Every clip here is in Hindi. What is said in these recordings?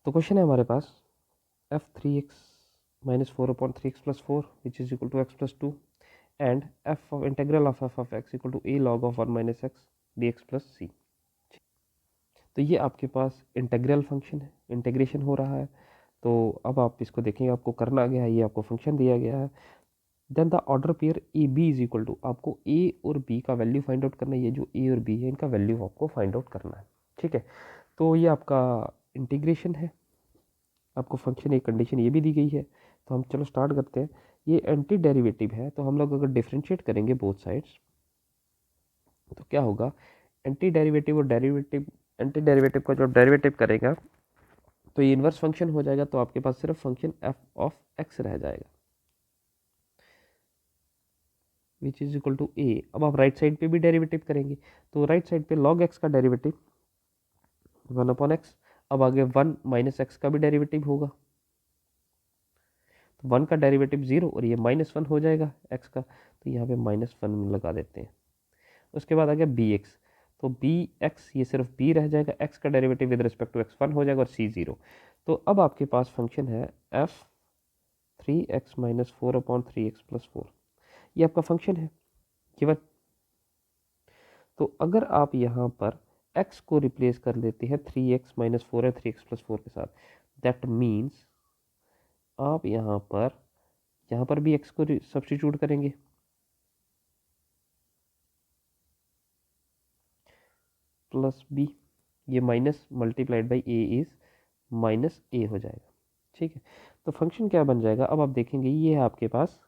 तो क्वेश्चन है हमारे पास F three x minus four upon three x plus four which is equal to x plus two and F of integral of x equal to A log of one minus x d x plus C. तो ये आपके पास इंटीग्रल फंक्शन है, इंटीग्रेशन हो रहा है। तो अब आप इसको देखेंगे, आपको करना गया है, ये आपको फंक्शन दिया गया है। Then the order pair A b is equal to, आपको ए और बी का वैल्यू फाइंड आउट करना है। ये जो ए और बी है इनका वैल्यू आपको फाइंड आउट करना है। ठीक है, तो ये आपका इंटीग्रेशन है। आपको फंक्शन एक कंडीशन ये भी दी गई है। तो हम चलो स्टार्ट करते हैं। ये एंटी डेरिवेटिव है, तो हम लोग अगर डिफ्रेंशिएट करेंगे बोथ साइड्स तो क्या होगा, एंटी डेरिवेटिव और डेरिवेटिव, एंटी डेरिवेटिव का जो डेरिवेटिव करेगा तो ये इन्वर्स फंक्शन हो जाएगा। तो आपके पास सिर्फ फंक्शन एफ ऑफ एक्स रह जाएगा विच इज इक्वल टू ए। अब आप राइट साइड पे भी डेरिवेटिव करेंगे तो राइट साइड पे लॉग एक्स का डेरिवेटिव वन अपॉन एक्स। अब आगे वन माइनस एक्स का भी डेरिवेटिव होगा, तो वन का डेरिवेटिव जीरो और ये माइनस वन हो जाएगा एक्स का, तो यहाँ पे माइनस वन लगा देते हैं। उसके बाद आ गया बी एक्स, तो बी एक्स ये सिर्फ बी रह जाएगा, एक्स का derivative with respect to x one हो जाएगा और सी जीरो। तो अब आपके पास फंक्शन है f three x minus four upon three x plus four, ये आपका फंक्शन है गिवन। तो अगर आप यहाँ पर x को रिप्लेस कर लेते हैं थ्री एक्स माइनस फोर है थ्री एक्स प्लस फोर के साथ, दैट मीन्स आप यहाँ पर भी x को सब्स्टिट्यूट करेंगे, प्लस बी, ये minus multiplied by A is minus A हो जाएगा। ठीक है, तो फंक्शन क्या बन जाएगा, अब आप देखेंगे ये है आपके पास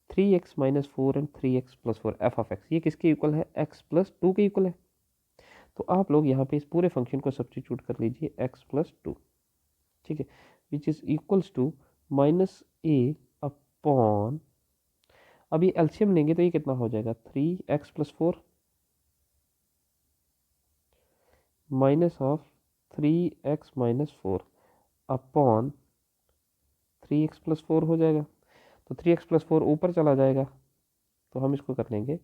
three x minus four and three x plus four F of x, ये किसके इक्वल है, एक्स प्लस टू के इक्वल है। तो आप लोग यहाँ पे इस पूरे फंक्शन को सब्स्टिट्यूट कर लीजिए एक्स प्लस टू। ठीक है, which is equals to minus a upon, अब ये एलसीएम लेंगे तो ये कितना हो जाएगा, three x plus four minus of three x minus four upon three x plus four हो जाएगा। तो थ्री एक्स प्लस फोर ऊपर चला जाएगा, तो हम इसको कर लेंगे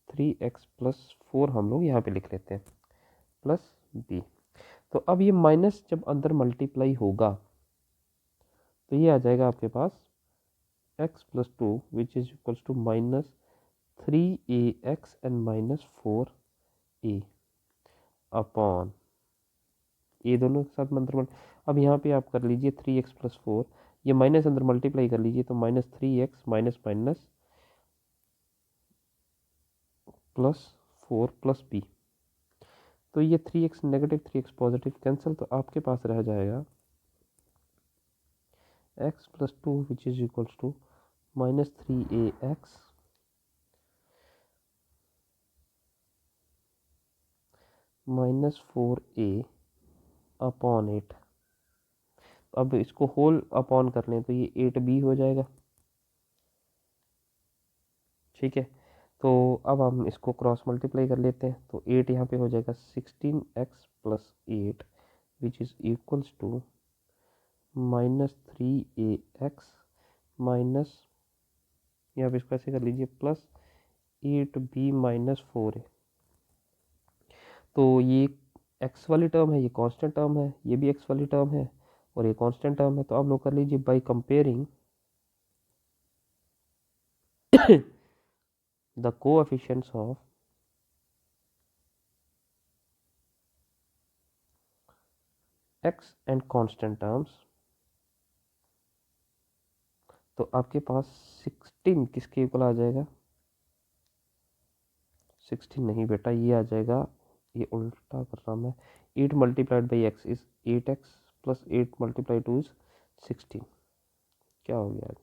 थ्री एक्स प्लस फोर, हम लोग यहाँ पे लिख लेते हैं प्लस बी। तो अब ये माइनस जब अंदर मल्टीप्लाई होगा तो ये आ जाएगा आपके पास x plus two which is equals to minus three A x and minus four A upon, ये दोनों के साथ मंत्र। अब यहाँ पे आप कर लीजिए थ्री एक्स प्लस फोर, ये माइनस अंदर मल्टीप्लाई कर लीजिए तो minus three x minus minus plus four plus b. तो ये three x negative three x positive cancel, तो आपके पास रह जाएगा x plus two which is equals to minus three A x minus four A upon eight. अब इसको होल अपॉन कर लें तो ये एट बी हो जाएगा। ठीक है, तो अब हम इसको क्रॉस मल्टीप्लाई कर लेते हैं तो एट यहाँ पे हो जाएगा sixteen x plus eight which is equals to minus three A x minus, यहाँ पे इसको ऐसे कर लीजिए plus eight B minus four A. तो ये एक्स वाली टर्म है, ये कांस्टेंट टर्म है, ये भी एक्स वाली टर्म है और ये कांस्टेंट टर्म है। तो आप लोग कर लीजिए by comparing the coefficients of x and constant terms. तो आपके पास 16 किसके इक्वल आ जाएगा, 16 नहीं बेटा, ये आ जाएगा, ये उल्टा कर रहा हूँ मैं, eight multiplied by x is eight x plus eight multiply two is 16। क्या हो गया,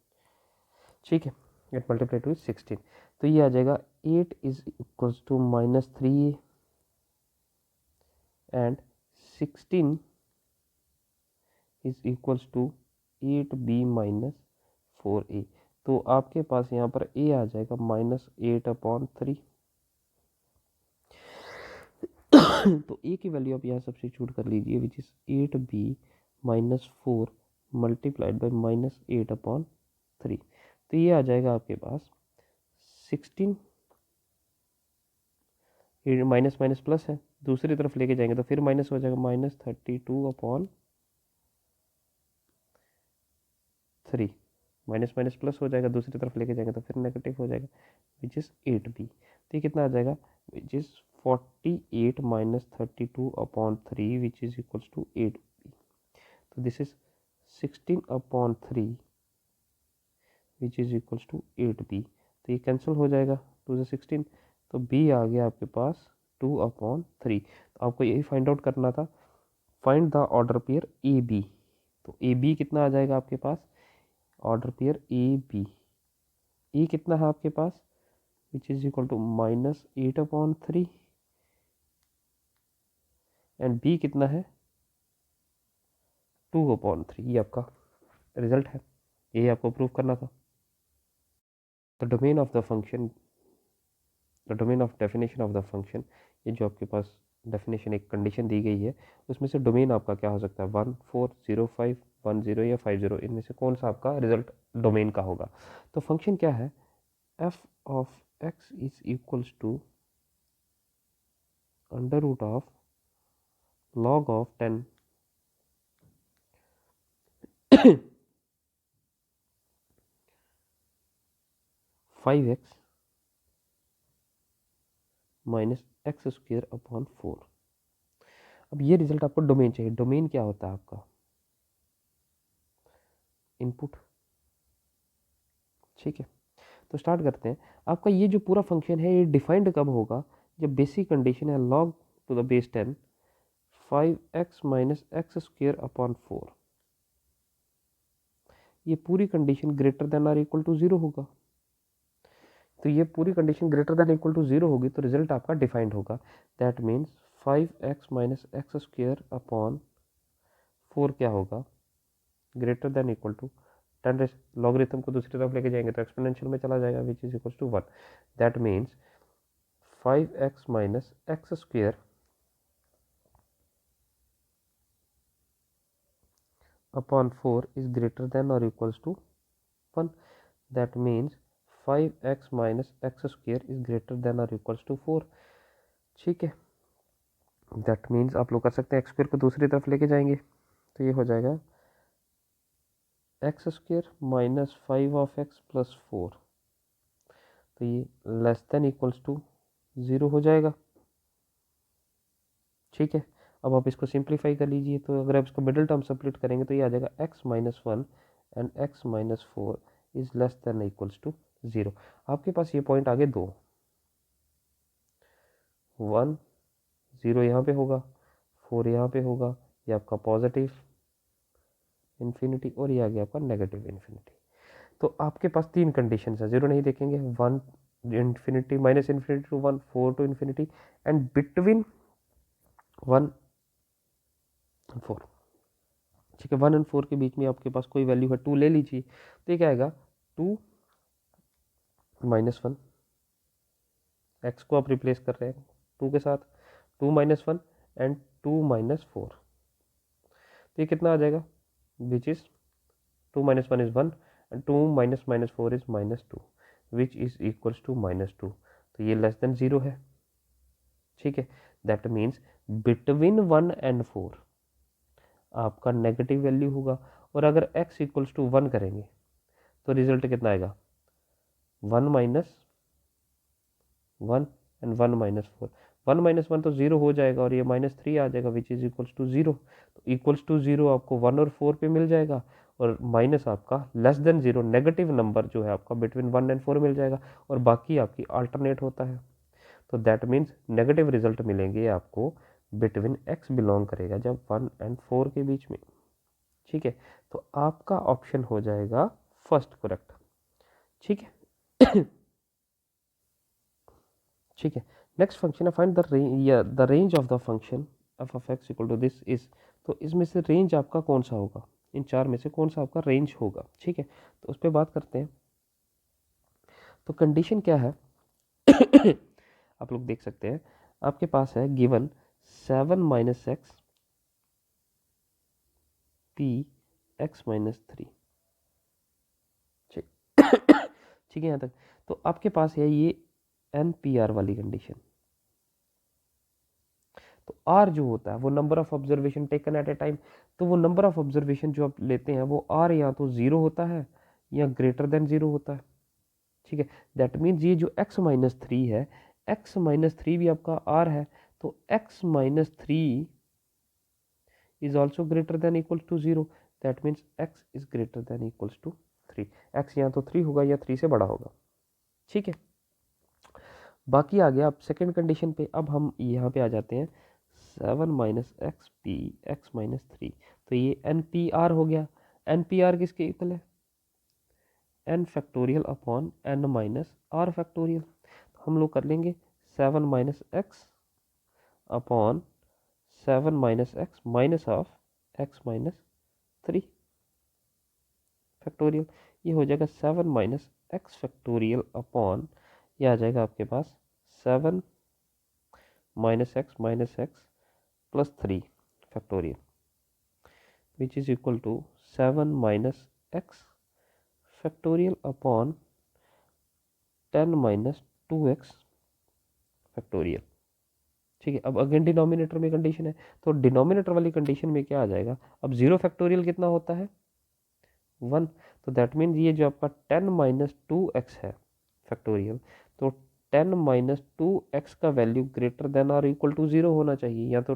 ठीक है, एट मल्टीप्लाई टू इज 16। तो ये आ जाएगा eight is equals to minus three and 16 is equals to eight B minus four A. तो आपके पास यहाँ पर ए आ जाएगा माइनस एट अपॉन थ्री। तो ए की वैल्यू आप यहाँ सब्स्टिट्यूट कर लीजिए which is eight B minus four multiplied by minus eight upon three. तो ये आ जाएगा आपके पास 16, माइनस माइनस प्लस है, दूसरी तरफ लेके जाएंगे तो फिर माइनस हो जाएगा minus 32 upon 3, minus minus plus हो जाएगा, दूसरी तरफ लेके जाएंगे तो फिर नेगेटिव हो जाएगा, विच इज़ 8b। तो ये कितना आ जाएगा, which is 48 minus 32/3 which is equals to 8b। तो this is 16/3 which is equals to 8b। तो ये कैंसिल हो जाएगा, 2 से 16, तो b आ गया आपके पास 2/3। तो आपको यही फाइंड आउट करना था, find the order pair A B. तो ए बी कितना आ जाएगा आपके पास, order pair A B, A कितना है आपके पास, which is equal to -8/3 and B कितना है 2/3। ये आपका रिजल्ट है, ये आपको प्रूव करना था। The domain of the function, the domain of definition of the function, ये जो आपके पास डेफिनेशन एक कंडीशन दी गई है, उसमें से डोमेन आपका क्या हो सकता है, 1 4 0 5 1 0 या 5 0, इनमें से कौन सा आपका रिजल्ट डोमेन का होगा। तो फंक्शन क्या है, f of x is equals to under root of log of 10 5x minus x square upon 4। अब ये रिजल्ट आपको डोमेन चाहिए। डोमेन क्या होता है आपका, इनपुट। ठीक है, तो स्टार्ट करते हैं। आपका ये जो पूरा फंक्शन है ये डिफाइंड कब होगा, जब बेसिक कंडीशन है log to the base 10 5x minus x square upon 4, ये पूरी condition greater than or equal to 0 होगा। तो ये पूरी condition greater than equal to 0 होगी तो रिजल्ट आपका डिफाइंड होगा। That means 5x minus x square upon 4 क्या होगा, greater than equal to 10, logarithm को दूसरी तरफ लेके जाएंगे तो एक्सपोनेंशियल में चला जाएगा, which is equal to 1। That means 5x minus x square upon 4 is greater than और equals to 1। That means 5x minus x square is greater than और इक्वल्स टू 4। ठीक है, दैट मीन्स आप लोग कर सकते हैं एक्स स्क्वेयर को दूसरी तरफ लेके जाएंगे तो ये हो जाएगा x square minus 5 of x plus 4, तो ये लेस देन इक्वल्स टू 0 हो जाएगा। ठीक है, अब आप इसको सिंप्लीफाई कर लीजिए, तो अगर आप इसको मिडिल टर्म सेपरेट करेंगे तो ये आ जाएगा x minus 1 and x minus 4 is less than equals to 0। आपके पास ये पॉइंट आगे 2 1 0 यहाँ पे होगा, 4 यहाँ पे होगा, ये आपका पॉजिटिव इन्फिनिटी और ये आ गया आपका नेगेटिव इन्फिनिटी। तो आपके पास तीन कंडीशन है, 0 नहीं देखेंगे, 1 infinity minus infinity to 1, 4 to infinity and between 1 4। ठीक है, 1 एंड 4 के बीच में आपके पास कोई वैल्यू है 2 ले लीजिए, तो ये क्या आएगा 2 माइनस 1, एक्स को आप रिप्लेस कर रहे हैं 2 के साथ, 2 माइनस 1 एंड 2 माइनस 4, तो ये कितना आ जाएगा, which is 2 minus 1 is 1 and 2 minus minus 4 is -2 which is equals to -2। तो ये लेस देन 0 है। ठीक है, दैट मीन्स बिटवीन 1 एंड 4 आपका नेगेटिव वैल्यू होगा, और अगर x इक्वल्स टू 1 करेंगे तो रिजल्ट कितना आएगा 1 माइनस 1 एंड 1 माइनस 4, 1 माइनस 1 तो 0 हो जाएगा और ये -3 आ जाएगा विच इज इक्वल्स टू 0। तो इक्वल्स टू 0 आपको 1 और 4 पे मिल जाएगा, और माइनस आपका लेस देन 0 नेगेटिव नंबर जो है आपका बिटवीन 1 एंड 4 मिल जाएगा, और बाकी आपकी अल्टरनेट होता है। तो दैट मीन्स नेगेटिव रिजल्ट मिलेंगे आपको बिटवीन x बिलोंग करेगा जब 1 एंड 4 के बीच में। ठीक है, तो आपका ऑप्शन हो जाएगा फर्स्ट करेक्ट। ठीक है ठीक है, नेक्स्ट फंक्शन है find the range of the function f of x equal to this is. तो इसमें से रेंज आपका कौन सा होगा, इन चार में से कौन सा आपका रेंज होगा। ठीक है, तो उस पर बात करते हैं। तो कंडीशन क्या है आप लोग देख सकते हैं, आपके पास है given 7 minus x P x minus 3। ठीक ठीक है यहाँ तक। तो आपके पास है ये एन पी आर वाली कंडीशन। तो आर जो होता है वो number of observation taken at a time, तो वो नंबर ऑफ ऑब्जर्वेशन जो आप लेते हैं वो आर या तो ज़ीरो होता है या ग्रेटर देन ज़ीरो होता है। ठीक है, दैट मीन्स ये जो x-3 है, x-3 भी आपका r है, तो x-3 is also greater than equals to 0, that means x is greater than equals to 3। x या तो 3 होगा या 3 से बड़ा होगा। ठीक है, बाकी आ गया अब सेकेंड कंडीशन पे। अब हम यहाँ पे आ जाते हैं 7 minus x P x minus 3, तो ये एन पी आर हो गया। एन पी आर किसके इक्वल है? N factorial upon n minus r factorial. हम लोग कर लेंगे 7 minus x upon 7 minus x minus of x minus 3 factorial. ये हो जाएगा 7 माइनस एक्स फैक्टोरियल अपॉन, ये आ जाएगा आपके पास 7 minus x plus 3 factorial, which is equal to 7 minus x factorial upon 10 minus 2x factorial. ठीक है, अब अगेन डिनोमिनेटर में कंडीशन है, तो डिनोमिनेटर वाली कंडीशन में क्या आ जाएगा? अब 0 फैक्टोरियल कितना होता है? 1, तो दैट मीन्स ये जो आपका 10 माइनस 2x है फैक्टोरियल, तो 10 माइनस 2x का वैल्यू ग्रेटर देन और इक्वल टू 0 होना चाहिए, या तो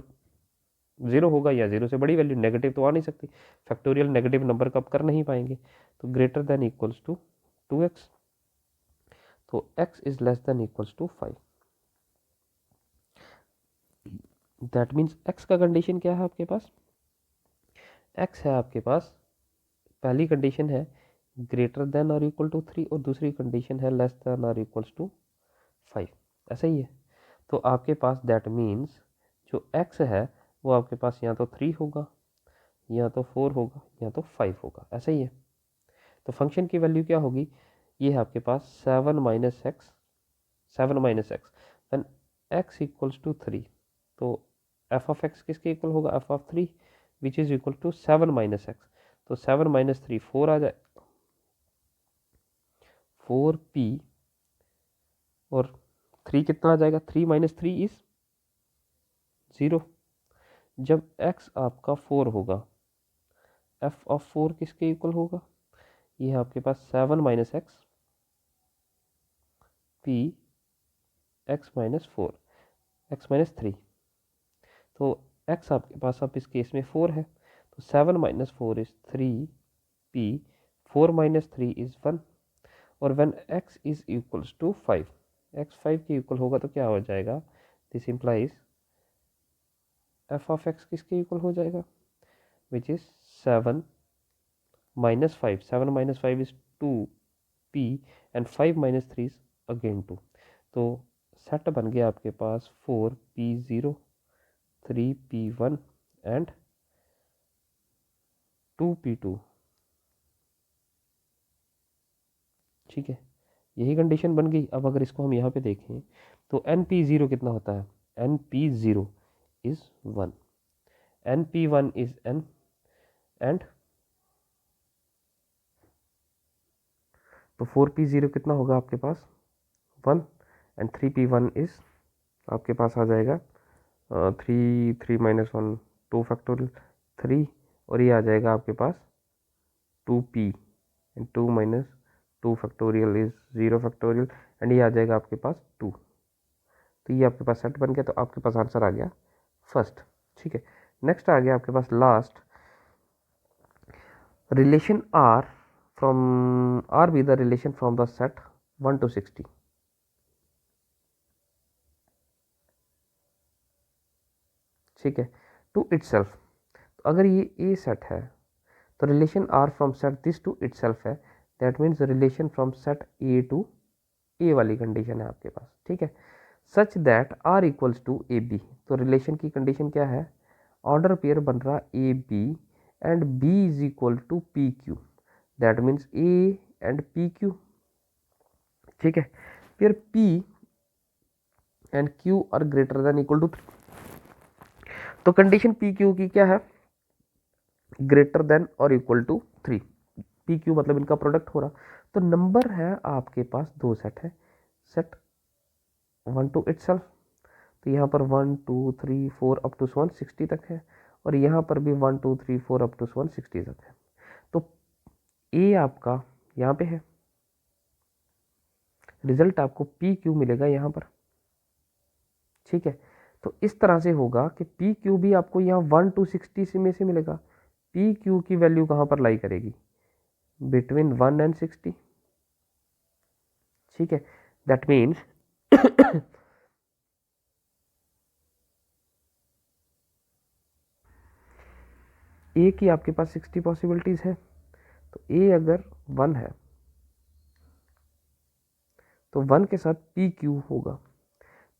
0 होगा या 0 से बड़ी वैल्यू, नेगेटिव तो आ नहीं सकती, फैक्टोरियल नेगेटिव नंबर का आप कर नहीं पाएंगे, तो greater than equals to 2x, तो x is less than equals to 5। That means x का कंडीशन क्या है आपके पास? x है आपके पास, पहली कंडीशन है ग्रेटर देन और इक्वल टू 3 और दूसरी कंडीशन है लेस देन और इक्वल्स टू 5, ऐसा ही है। तो आपके पास दैट मीन्स जो x है वो आपके पास या तो 3 होगा या तो 4 होगा या तो 5 होगा, ऐसा ही है। तो फंक्शन की वैल्यू क्या होगी? ये है आपके पास 7 minus x, 7 minus x when x equals to 3, तो f ऑफ x किसके इक्वल होगा? f of 3 which is equal to 7 minus x, तो 7 माइनस 3 4 आ जाए, 4p, और 3 कितना आ जाएगा? 3 माइनस 3 इज 0। जब x आपका 4 होगा, f ऑफ 4 किसके इक्वल होगा? ये है आपके पास 7 minus x p x minus 4 x minus 3, तो x आपके पास अब इस केस में 4 है, तो 7 minus 4 is 3p, 4 minus 3 is 1, और when x is equals to 5, x 5 के इक्वल होगा तो क्या हो जाएगा? This implies f of x किसके इक्वल हो जाएगा? Which is 7 minus 5, 7 minus 5 is 2p and 5 minus 3 is again 2, तो सेट बन गया आपके पास 4p0, 3p1 एंड 2p2। ठीक है, यही कंडीशन बन गई। अब अगर इसको हम यहाँ पे देखें तो np0 कितना होता है? np0 is 1, np1 is n, and तो 4p0 कितना होगा आपके पास? 1, एंड 3p1 इज आपके पास आ जाएगा 3 माइनस 1 2 फैक्टोरियल 3, और ये आ जाएगा आपके पास 2p, and 2 minus 2 factorial is 0 factorial, and ये आ जाएगा आपके पास 2। तो ये आपके पास सेट बन गया, तो आपके पास आंसर आ गया फर्स्ट। ठीक है, नेक्स्ट आ गया आपके पास last, relation R from R B the relation from the set 1 to 60। ठीक है, टू इटसेल्फ, तो अगर ये ए सेट है तो relation R from set this to itself है, that means relation from set A to A वाली कंडीशन है आपके पास। ठीक है, such that R equals to A B, तो रिलेशन की कंडीशन क्या है? ऑर्डर पेयर बन रहा A B and B is equal to P Q, that means A and P Q. ठीक है, फिर P and Q are greater than equal to 3, तो कंडीशन पी क्यू की क्या है? ग्रेटर देन और इक्वल टू 3, पी क्यू मतलब इनका प्रोडक्ट हो रहा, तो नंबर है आपके पास दो सेट है, सेट 1 टू इटसेल्फ, तो यहाँ पर 1 2 3 4 अप टू 60 तक है, और यहाँ पर भी 1 2 3 4 अप टू 60 तक है। तो ए आपका यहाँ पे है, रिजल्ट आपको पी क्यू मिलेगा यहाँ पर। ठीक है, तो इस तरह से होगा कि पी क्यू भी आपको यहाँ 1 टू 60 से में से मिलेगा। पी क्यू की वैल्यू कहाँ पर लाई करेगी, बिटवीन 1 एंड 60। ठीक है, दैट मीन्स ए की आपके पास 60 पॉसिबिलिटीज है, तो ए अगर 1 है तो 1 के साथ पी क्यू होगा।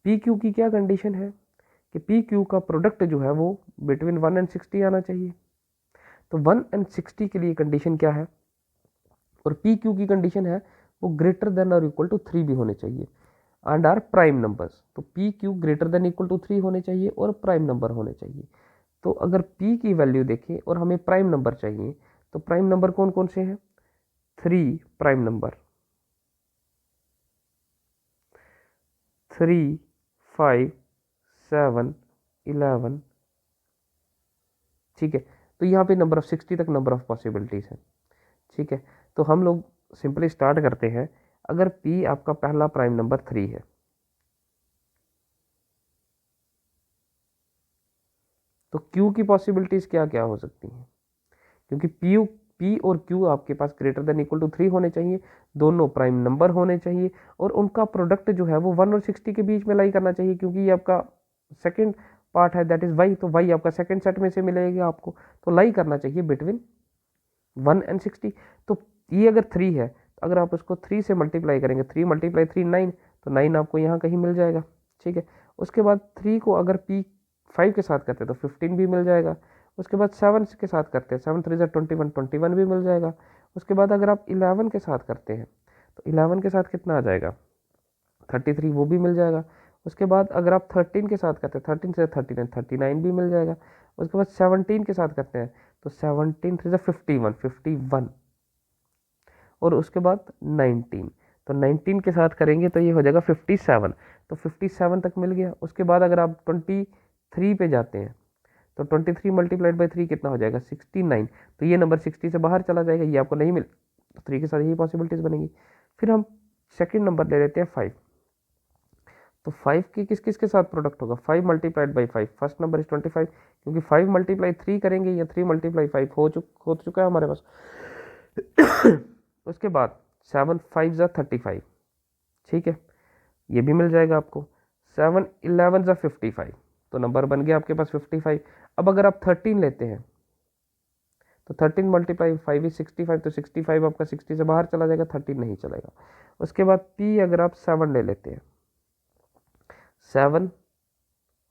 पी क्यू की क्या कंडीशन है कि पी क्यू का प्रोडक्ट जो है वो बिटवीन 1 एंड 60 आना चाहिए। तो 1 एंड 60 के लिए कंडीशन क्या है, और पी क्यू की कंडीशन है वो ग्रेटर देन और इक्वल टू 3 भी होने चाहिए एंड आर प्राइम नंबर्स। तो p q greater than equal to 3 होने चाहिए और प्राइम नंबर होने चाहिए। तो अगर p की वैल्यू देखें और हमें प्राइम नंबर चाहिए, तो प्राइम नंबर कौन कौन से हैं, 3 प्राइम नंबर, 3 5 7 11। ठीक है, तो यहाँ पे नंबर ऑफ 60 तक नंबर ऑफ पॉसिबिलिटीज है। ठीक है, तो हम लोग सिंपली स्टार्ट करते हैं। अगर p आपका पहला प्राइम नंबर 3 है, तो q की पॉसिबिलिटीज क्या क्या हो सकती हैं, क्योंकि p और q आपके पास ग्रेटर देन इक्वल टू 3 होने चाहिए, दोनों प्राइम नंबर होने चाहिए, और उनका प्रोडक्ट जो है वो 1 और 60 के बीच में लाई करना चाहिए, क्योंकि ये आपका सेकंड पार्ट है, दैट इज y। तो y आपका सेकंड सेट में से मिलेगा आपको, तो लाई करना चाहिए बिटवीन 1 एंड 60। तो ये अगर 3 है, तो अगर आप उसको 3 से मल्टीप्लाई करेंगे, 3 मल्टीप्लाई 3 9, तो 9 आपको यहाँ कहीं मिल जाएगा। ठीक है, उसके बाद 3 को अगर p 5 के साथ करते हैं तो 15 भी मिल जाएगा। उसके बाद 7 के साथ करते हैं, 7 3 21, 21 भी मिल जाएगा। उसके बाद अगर आप 11 के साथ करते हैं, तो 11 के साथ कितना आ जाएगा, 33, वो भी मिल जाएगा। उसके बाद अगर आप 13 के साथ करते हैं, 13 से 39, 39 भी मिल जाएगा। उसके बाद 17 के साथ करते हैं, तो 17 3 51, 51। और उसके बाद 19, तो 19 के साथ करेंगे तो ये हो जाएगा 57, तो 57 तक मिल गया। उसके बाद अगर आप 23 पे जाते हैं, तो 23 मल्टीप्लाइड बाई 3 कितना हो जाएगा, 69। तो ये नंबर 60 से बाहर चला जाएगा, ये आपको नहीं मिल, तो 3 के साथ यही पॉसिबिलिटीज बनेगी। फिर हम सेकेंड नंबर ले लेते हैं 5। तो 5 के किस किस के साथ प्रोडक्ट होगा, 5 multiplied by 5, first number is 25, क्योंकि 5 मल्टीप्लाई 3 करेंगे या 3 मल्टीप्लाई 5 हो चुका है हमारे पास। उसके बाद 7 5 जा 35, ठीक है, ये भी मिल जाएगा आपको। 7 11 जा 55, तो नंबर बन गया आपके पास 55। अब अगर आप 13 लेते हैं, तो 13 मल्टीप्लाई 5 इज 65, तो 65 आपका 60 से बाहर चला जाएगा, 13 नहीं चलेगा। उसके बाद p अगर आप 7 ले लेते हैं, 7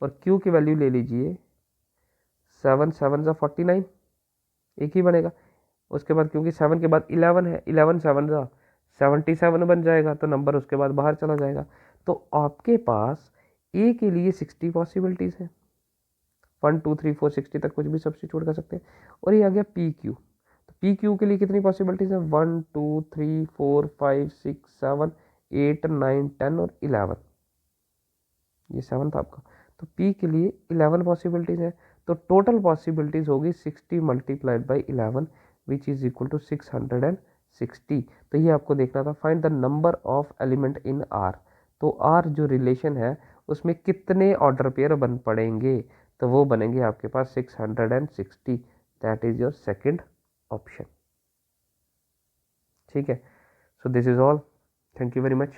और q की वैल्यू ले लीजिए, 7 7 जा 49, एक ही बनेगा। उसके बाद क्योंकि 7 के बाद 11 है, 11 7 जा 77 बन जाएगा, तो नंबर उसके बाद बाहर चला जाएगा। तो आपके पास a के लिए 60 पॉसिबिलिटीज है, 1 2 3 4 60 तक कुछ भी सब्स्टिट्यूट कर सकते हैं। और ये आ गया पी क्यू, तो पी क्यू के लिए कितनी पॉसिबिलिटीज है, 1 2 3 4 5 6 7 8 9 10 और 11, ये 7 था आपका। तो p के लिए 11 पॉसिबिलिटीज है, तो टोटल पॉसिबिलिटीज होगी 60 multiplied by 11 which is equal to 660। तो ये आपको देखना था, find the number of element in R। तो R जो रिलेशन है उसमें कितने ऑर्डर पेयर बन पड़ेंगे, तो वो बनेंगे आपके पास 660, that is your second option. ठीक है, so this is all, thank you very much.